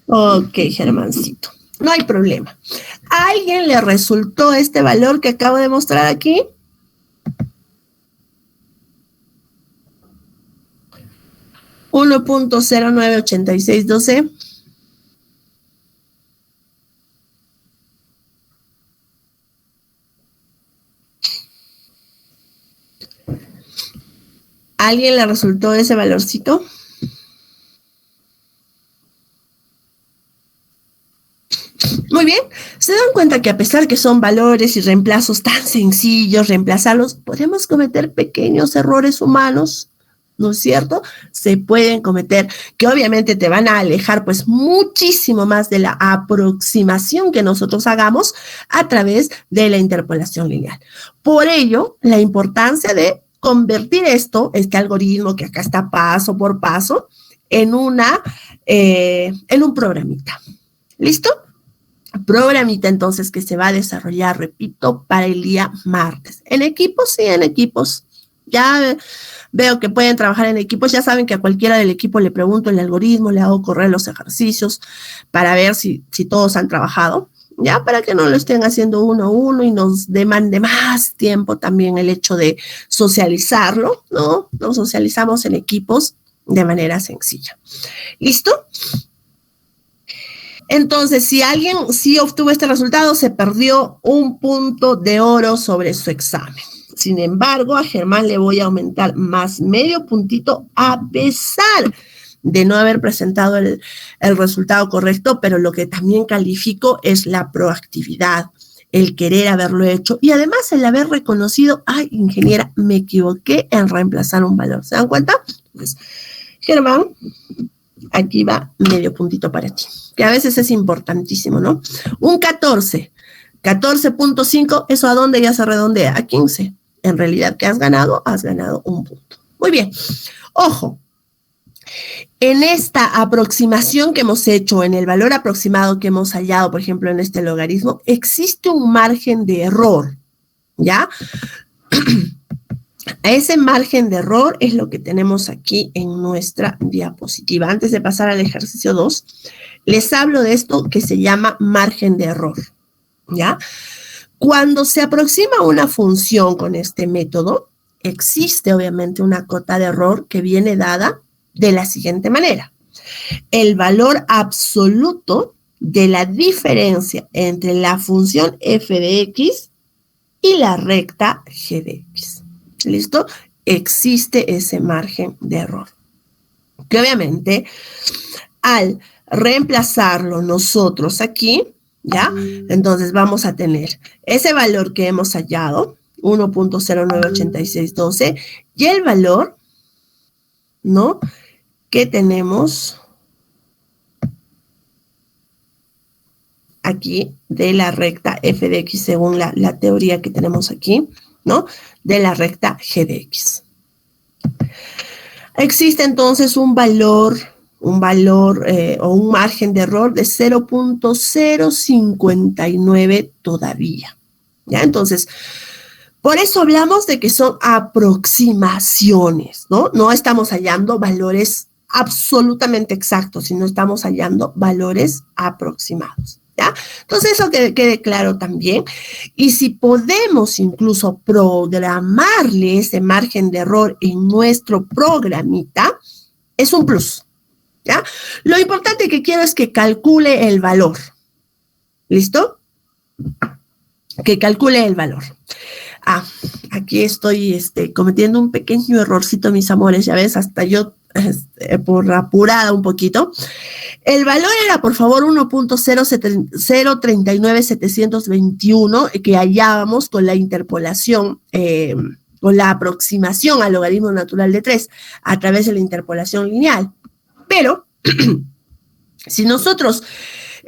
Ok, Germancito. No hay problema. ¿A alguien le resultó este valor que acabo de mostrar aquí? $1.098612. ¿A alguien le resultó ese valorcito? Muy bien, se dan cuenta que a pesar que son valores y reemplazos tan sencillos, reemplazarlos, podemos cometer pequeños errores humanos, ¿no es cierto? Se pueden cometer, que obviamente te van a alejar pues muchísimo más de la aproximación que nosotros hagamos a través de la interpolación lineal. Por ello, la importancia de convertir este algoritmo que acá está paso por paso, en un programita. ¿Listo? Programita entonces que se va a desarrollar, repito, para el día martes. ¿En equipos? Sí, en equipos. Ya veo que pueden trabajar en equipos. Ya saben que a cualquiera del equipo le pregunto el algoritmo, le hago correr los ejercicios para ver si todos han trabajado. Ya, para que no lo estén haciendo uno a uno y nos demande más tiempo también el hecho de socializarlo, ¿no? Nos socializamos en equipos de manera sencilla. ¿Listo? Entonces, si alguien sí obtuvo este resultado, se perdió un punto de oro sobre su examen. Sin embargo, a Germán le voy a aumentar más medio puntito a pesar de no haber presentado el resultado correcto, pero lo que también califico es la proactividad, el querer haberlo hecho y además el haber reconocido, ay, ingeniera, me equivoqué en reemplazar un valor. ¿Se dan cuenta? Pues, Germán, aquí va medio puntito para ti, que a veces es importantísimo, ¿no? Un 14, 14.5, ¿eso a dónde ya se redondea? A 15. En realidad, ¿qué has ganado? Has ganado un punto. Muy bien. Ojo, En esta aproximación que hemos hecho, en el valor aproximado que hemos hallado, por ejemplo, en este logaritmo, existe un margen de error, ¿ya? Ese margen de error es lo que tenemos aquí en nuestra diapositiva. Antes de pasar al ejercicio 2, les hablo de esto que se llama margen de error, ¿ya? Cuando se aproxima una función con este método, existe obviamente una cota de error que viene dada de la siguiente manera. El valor absoluto de la diferencia entre la función f de x y la recta g de x. ¿Listo? Existe ese margen de error. Que obviamente, al reemplazarlo nosotros aquí, ¿ya? Entonces vamos a tener ese valor que hemos hallado, 1.098612, y el valor, ¿no?, que tenemos aquí de la recta f de x según la teoría que tenemos aquí, ¿no?, de la recta g de x. Existe entonces un valor o un margen de error de 0.059 todavía, ¿ya? Entonces, por eso hablamos de que son aproximaciones, ¿no? No estamos hallando valores absolutamente exactos, sino estamos hallando valores aproximados, ¿ya? Entonces, eso que quede claro también. Y si podemos incluso programarle ese margen de error en nuestro programita, es un plus, ¿ya? Lo importante que quiero es que calcule el valor. ¿Listo? Que calcule el valor. Aquí estoy cometiendo un pequeño errorcito, mis amores, ya ves, hasta yo por apurada un poquito. El valor era, por favor, 1.039721, que hallábamos con la interpolación, con la aproximación al logaritmo natural de 3 a través de la interpolación lineal. Pero, si nosotros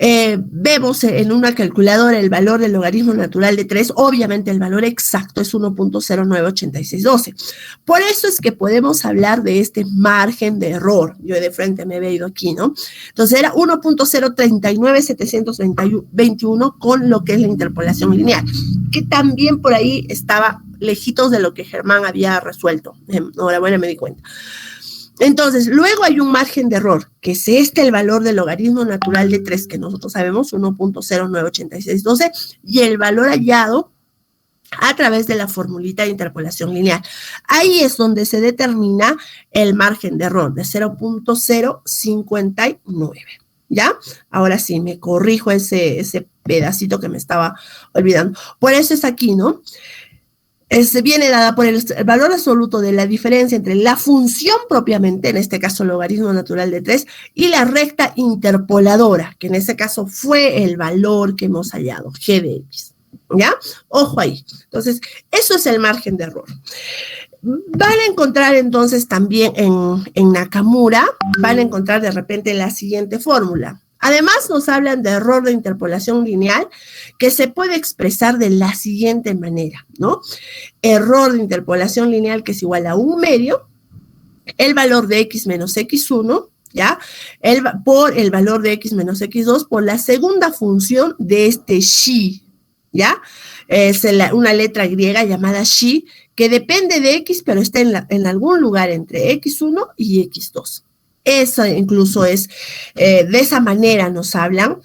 vemos en una calculadora el valor del logaritmo natural de 3, obviamente el valor exacto es 1.098612. Por eso es que podemos hablar de este margen de error. Yo de frente me he ido aquí, ¿no? Entonces era 1.039721 con lo que es la interpolación lineal, que también por ahí estaba lejitos de lo que Germán había resuelto. Ahora, bueno, me di cuenta. Entonces, luego hay un margen de error, que es el valor del logaritmo natural de 3, que nosotros sabemos, 1.098612, y el valor hallado a través de la formulita de interpolación lineal. Ahí es donde se determina el margen de error de 0.059, ¿ya? Ahora sí, me corrijo ese pedacito que me estaba olvidando. Por eso es aquí, ¿no? Viene dada por el valor absoluto de la diferencia entre la función propiamente, en este caso logaritmo natural de 3, y la recta interpoladora, que en este caso fue el valor que hemos hallado, g de x, ¿ya? Ojo ahí. Entonces, eso es el margen de error. Van a encontrar entonces también en Nakamura, van a encontrar de repente la siguiente fórmula. Además, nos hablan de error de interpolación lineal, que se puede expresar de la siguiente manera, ¿no? Error de interpolación lineal que es igual a 1 medio, el valor de x menos x1, ¿ya? Por el valor de x menos x2 por la segunda función de este xi, ¿ya? Es una letra griega llamada xi, que depende de x, pero está en algún lugar entre x1 y x2. Eso incluso es, de esa manera nos hablan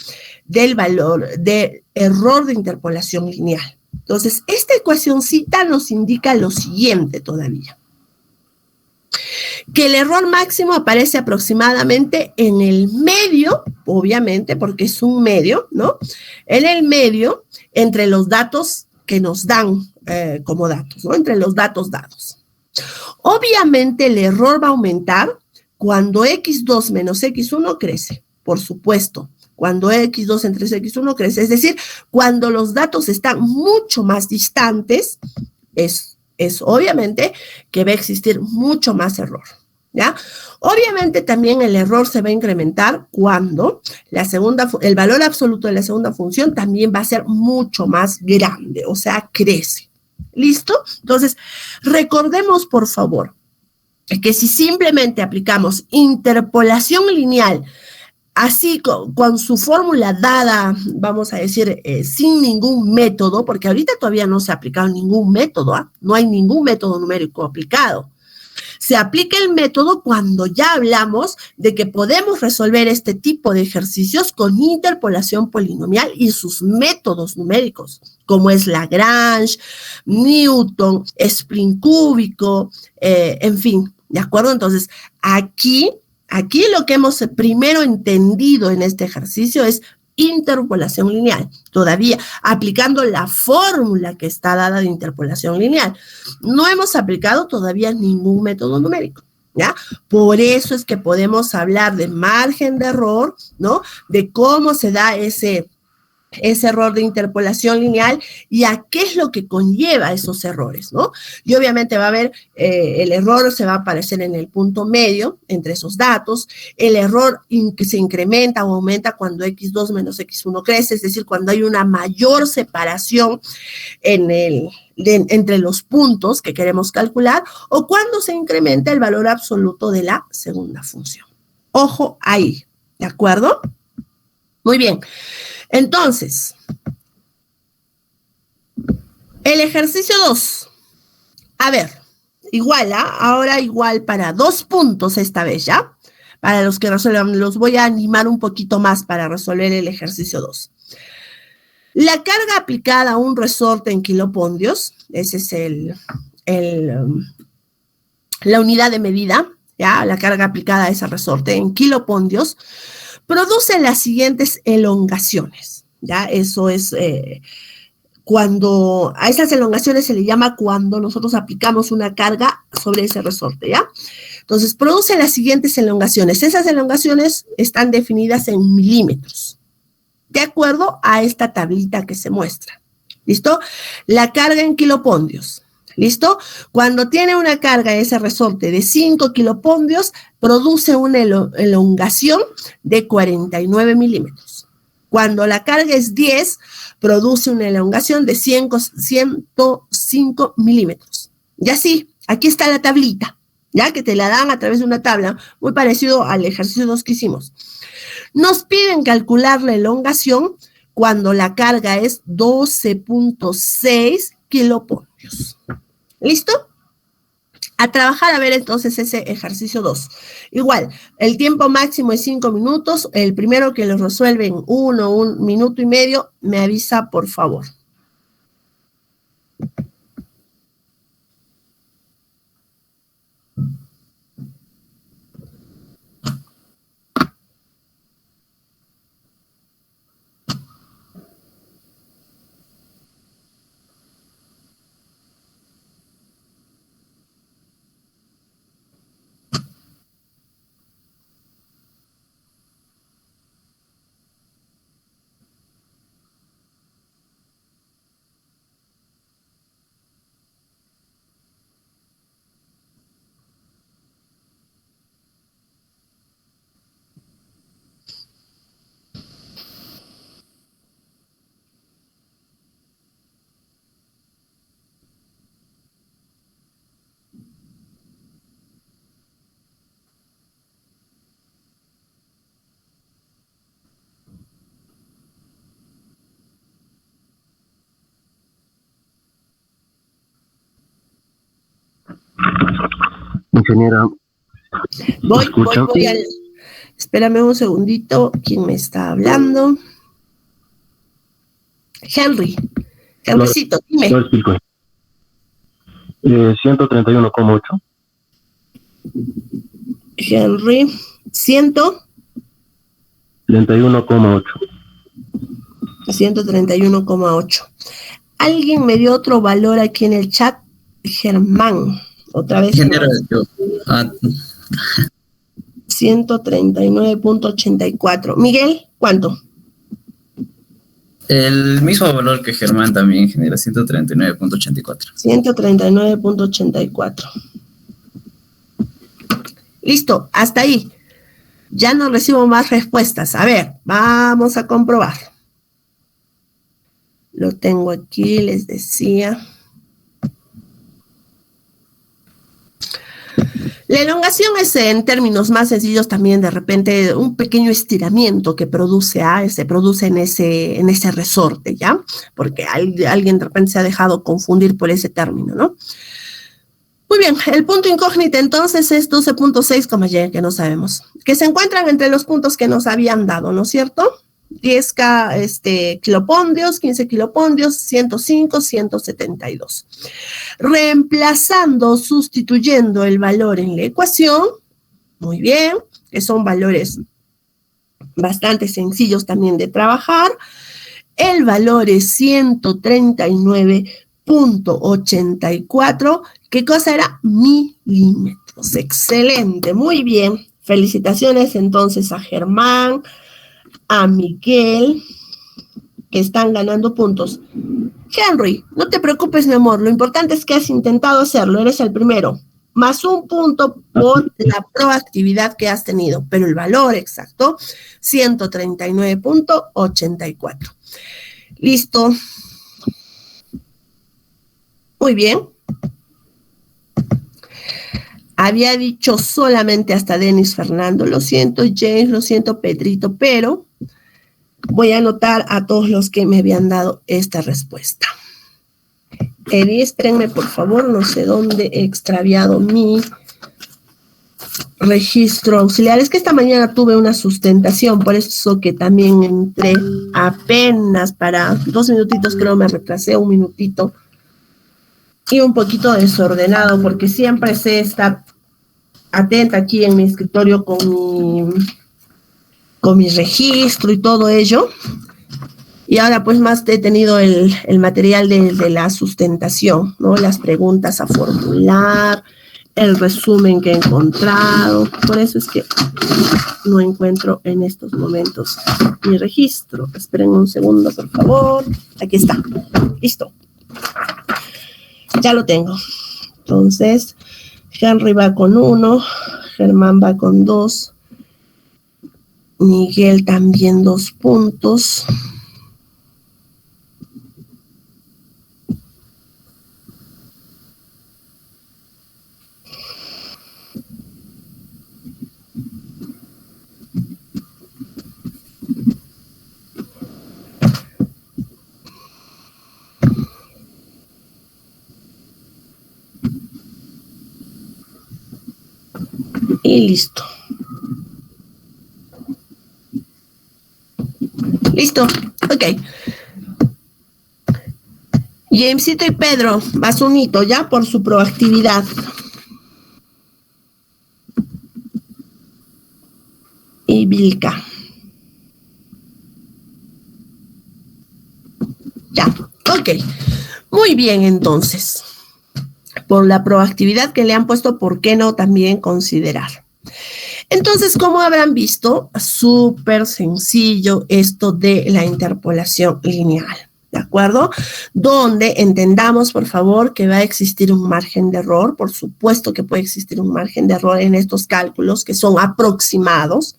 del valor de error de interpolación lineal. Entonces, esta ecuacióncita nos indica lo siguiente todavía. Que el error máximo aparece aproximadamente en el medio, obviamente, porque es un medio, ¿no? En el medio, entre los datos que nos dan como datos, ¿no? Entre los datos dados. Obviamente, el error va a aumentar cuando x2 menos x1 crece, por supuesto. Cuando x2 entre x1 crece, es decir, cuando los datos están mucho más distantes, es obviamente que va a existir mucho más error, ¿ya? Obviamente también el error se va a incrementar cuando el valor absoluto de la segunda función también va a ser mucho más grande, o sea, crece. ¿Listo? Entonces, recordemos, por favor, es que si simplemente aplicamos interpolación lineal, así con su fórmula dada, vamos a decir, sin ningún método, porque ahorita todavía no se ha aplicado ningún método, ¿eh? No hay ningún método numérico aplicado. Se aplica el método cuando ya hablamos de que podemos resolver este tipo de ejercicios con interpolación polinomial y sus métodos numéricos, como es Lagrange, Newton, spin cúbico, en fin, ¿de acuerdo? Entonces, aquí lo que hemos primero entendido en este ejercicio es interpolación lineal, todavía aplicando la fórmula que está dada de interpolación lineal. No hemos aplicado todavía ningún método numérico, ¿ya? Por eso es que podemos hablar de margen de error, ¿no? De cómo se da ese error de interpolación lineal y a qué es lo que conlleva esos errores, ¿no? Y obviamente va a haber, el error se va a aparecer en el punto medio entre esos datos, el error que se incrementa o aumenta cuando x2 menos x1 crece, es decir, cuando hay una mayor separación entre los puntos que queremos calcular o cuando se incrementa el valor absoluto de la segunda función. Ojo ahí, ¿de acuerdo? Muy bien. Entonces, el ejercicio 2. A ver, igual, ahora igual para 2 puntos esta vez, ¿ya? Para los que resuelvan, los voy a animar un poquito más para resolver el ejercicio 2. La carga aplicada a un resorte en kilopondios, ese es la unidad de medida, ¿ya? La carga aplicada a ese resorte en kilopondios, produce las siguientes elongaciones, ¿ya? Eso es cuando a esas elongaciones se le llama cuando nosotros aplicamos una carga sobre ese resorte, ¿ya? Entonces, produce las siguientes elongaciones. Esas elongaciones están definidas en milímetros, de acuerdo a esta tablita que se muestra. ¿Listo? La carga en kilopondios. ¿Listo? Cuando tiene una carga ese resorte de 5 kilopondios, produce una elongación de 49 milímetros. Cuando la carga es 10, produce una elongación de 105 milímetros. Y así, aquí está la tablita, ya que te la dan a través de una tabla, muy parecido al ejercicio 2 que hicimos. Nos piden calcular la elongación cuando la carga es 12.6 kilopondios. ¿Listo? A trabajar a ver entonces ese ejercicio 2. Igual, el tiempo máximo es 5 minutos. El primero que lo resuelve en 1 minuto y medio, me avisa por favor. Ingeniera, Voy al... Espérame un segundito. ¿Quién me está hablando? Henrycito, dime. 131,8. Henry, 31,8. 131,8. Alguien me dio otro valor aquí en el chat. Germán, otra vez. 139.84. Miguel, ¿cuánto? El mismo valor que Germán también genera, 139.84. 139.84. Listo, hasta ahí. Ya no recibo más respuestas. A ver, vamos a comprobar. Lo tengo aquí, les decía. La elongación es, en términos más sencillos, también de repente un pequeño estiramiento que se produce en ese resorte, ¿ya? Porque alguien de repente se ha dejado confundir por ese término, ¿no? Muy bien, el punto incógnito entonces es 12.6, que no sabemos, que se encuentran entre los puntos que nos habían dado, ¿no es cierto? 10 kilopondios, 15 kilopondios, 105, 172. Reemplazando, sustituyendo el valor en la ecuación, muy bien, que son valores bastante sencillos también de trabajar, el valor es 139.84, ¿qué cosa era? Milímetros. Excelente, muy bien. Felicitaciones entonces a Germán, a Miguel, que están ganando puntos. Henry, no te preocupes, mi amor, lo importante es que has intentado hacerlo, eres el primero, más un punto por la proactividad que has tenido, pero el valor exacto, 139.84. Listo. Muy bien. Había dicho solamente hasta Denis Fernando, lo siento James, lo siento Pedrito, pero voy a anotar a todos los que me habían dado esta respuesta. Eddie, espérenme por favor, no sé dónde he extraviado mi registro auxiliar. Es que esta mañana tuve una sustentación, por eso que también entré apenas para 2 minutitos, creo me retrasé un minutito. Y un poquito desordenado, porque siempre sé estar atenta aquí en mi escritorio con mi registro y todo ello. Y ahora pues más he tenido el material de la sustentación, ¿no? Las preguntas a formular, el resumen que he encontrado. Por eso es que no encuentro en estos momentos mi registro. Esperen un segundo, por favor. Aquí está. Listo. Ya lo tengo. Entonces, Henry va con 1, Germán va con 2, Miguel también 2 puntos. Y listo. Listo. Ok. Jamesito y Pedro, vas un hito ya por su proactividad. Y Vilca. Ya. Ok. Muy bien, entonces. Por la proactividad que le han puesto, ¿por qué no también considerar? Entonces, como habrán visto, súper sencillo esto de la interpolación lineal, ¿de acuerdo? Donde entendamos, por favor, que va a existir un margen de error. Por supuesto que puede existir un margen de error en estos cálculos que son aproximados,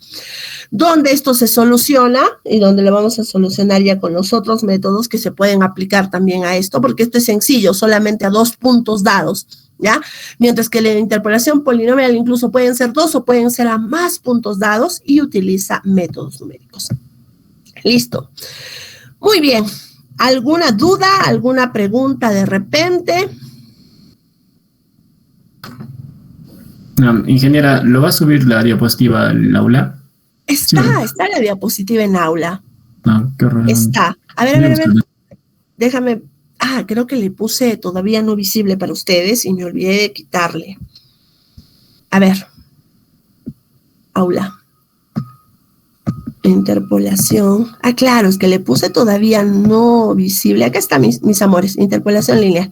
donde esto se soluciona y donde lo vamos a solucionar ya con los otros métodos que se pueden aplicar también a esto, porque esto es sencillo, solamente a 2 puntos dados, ¿ya? Mientras que la interpolación polinomial incluso pueden ser 2 o pueden ser a más puntos dados y utiliza métodos numéricos. Listo. Muy bien. ¿Alguna duda? ¿Alguna pregunta de repente? No, ingeniera, ¿lo va a subir la diapositiva al aula? Está la diapositiva en aula. No, qué raro. Está. A ver. Déjame. Creo que le puse todavía no visible para ustedes y me olvidé de quitarle. A ver. Aula. Interpolación. Claro, es que le puse todavía no visible. Acá está, mis amores. Interpolación lineal.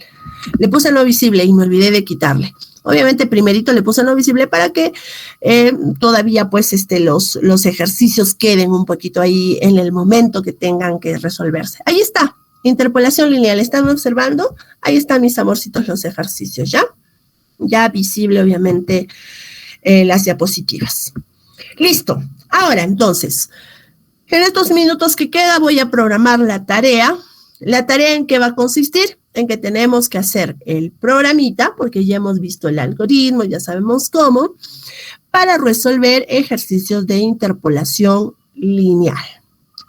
Le puse no visible y me olvidé de quitarle. Obviamente, primerito le puse no visible para que todavía, pues, los ejercicios queden un poquito ahí en el momento que tengan que resolverse. Ahí está. Interpolación lineal. ¿Están observando? Ahí están, mis amorcitos, los ejercicios, ¿ya? Ya visible, obviamente, las diapositivas. Listo. Ahora, entonces, en estos minutos que queda voy a programar la tarea. ¿La tarea en qué va a consistir? en que tenemos que hacer el programita, porque ya hemos visto el algoritmo, ya sabemos cómo, para resolver ejercicios de interpolación lineal.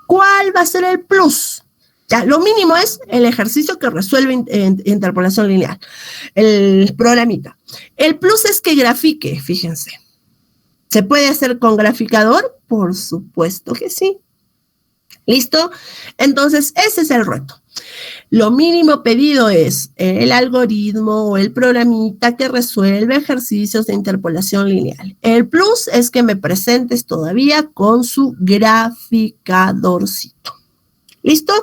¿Cuál va a ser el plus? Ya, lo mínimo es el ejercicio que resuelve interpolación lineal, el programita. El plus es que grafique, fíjense. ¿Se puede hacer con graficador? Por supuesto que sí. ¿Listo? Entonces, ese es el reto. Lo mínimo pedido es el algoritmo o el programita que resuelve ejercicios de interpolación lineal. El plus es que me presentes todavía con su graficadorcito. ¿Listo?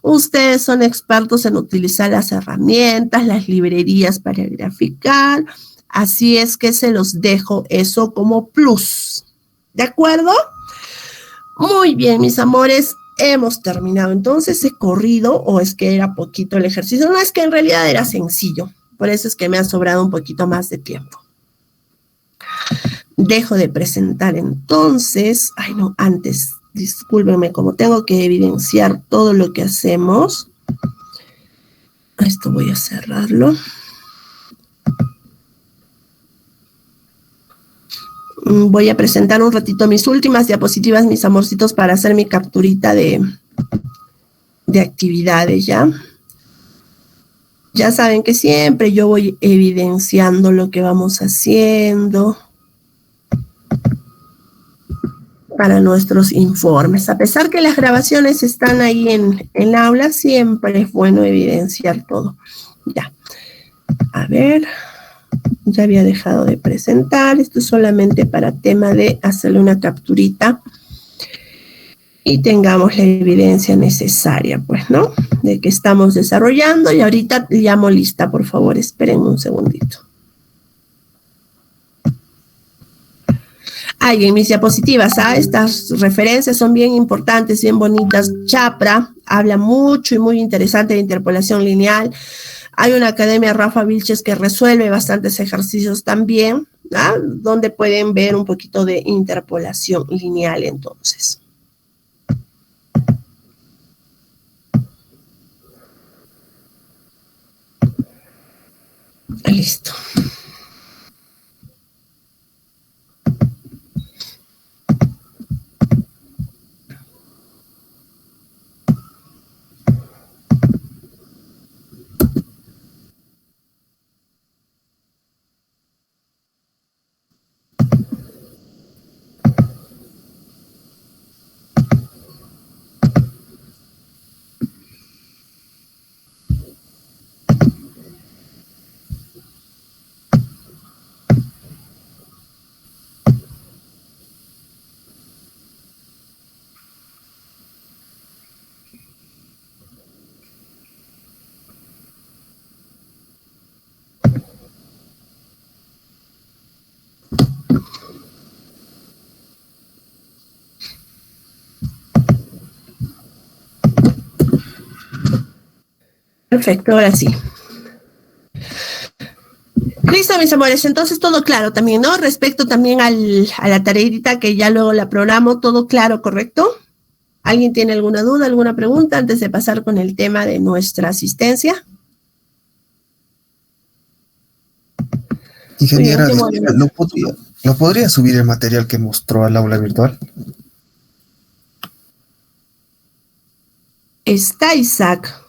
Ustedes son expertos en utilizar las herramientas, las librerías para graficar. Así es que se los dejo eso como plus. ¿De acuerdo? Muy bien, mis amores. Hemos terminado entonces ese corrido, o es que era poquito el ejercicio. No, es que en realidad era sencillo. Por eso es que me ha sobrado un poquito más de tiempo. Dejo de presentar entonces. Ay, no, antes. Discúlpenme, como tengo que evidenciar todo lo que hacemos. Esto voy a cerrarlo. Voy a presentar un ratito mis últimas diapositivas, mis amorcitos, para hacer mi capturita de actividades, ¿ya? Ya saben que siempre yo voy evidenciando lo que vamos haciendo para nuestros informes. A pesar que las grabaciones están ahí en aula, siempre es bueno evidenciar todo. Ya. A ver. Ya había dejado de presentar. Esto es solamente para tema de hacerle una capturita y tengamos la evidencia necesaria, pues, ¿no? De que estamos desarrollando, y ahorita llamo lista, por favor, esperen un segundito. Ahí en mis diapositivas, estas referencias son bien importantes, bien bonitas. Chapra habla mucho y muy interesante de interpolación lineal. Hay una academia Rafa Vilches que resuelve bastantes ejercicios también, ¿no? Donde pueden ver un poquito de interpolación lineal entonces. Listo. Perfecto, ahora sí. Listo, mis amores, entonces todo claro también, ¿no? Respecto también a la tareita que ya luego la programo, todo claro, ¿correcto? ¿Alguien tiene alguna duda, alguna pregunta antes de pasar con el tema de nuestra asistencia? Ingeniera, ¿no podría subir el material que mostró al aula virtual? Está Isaac.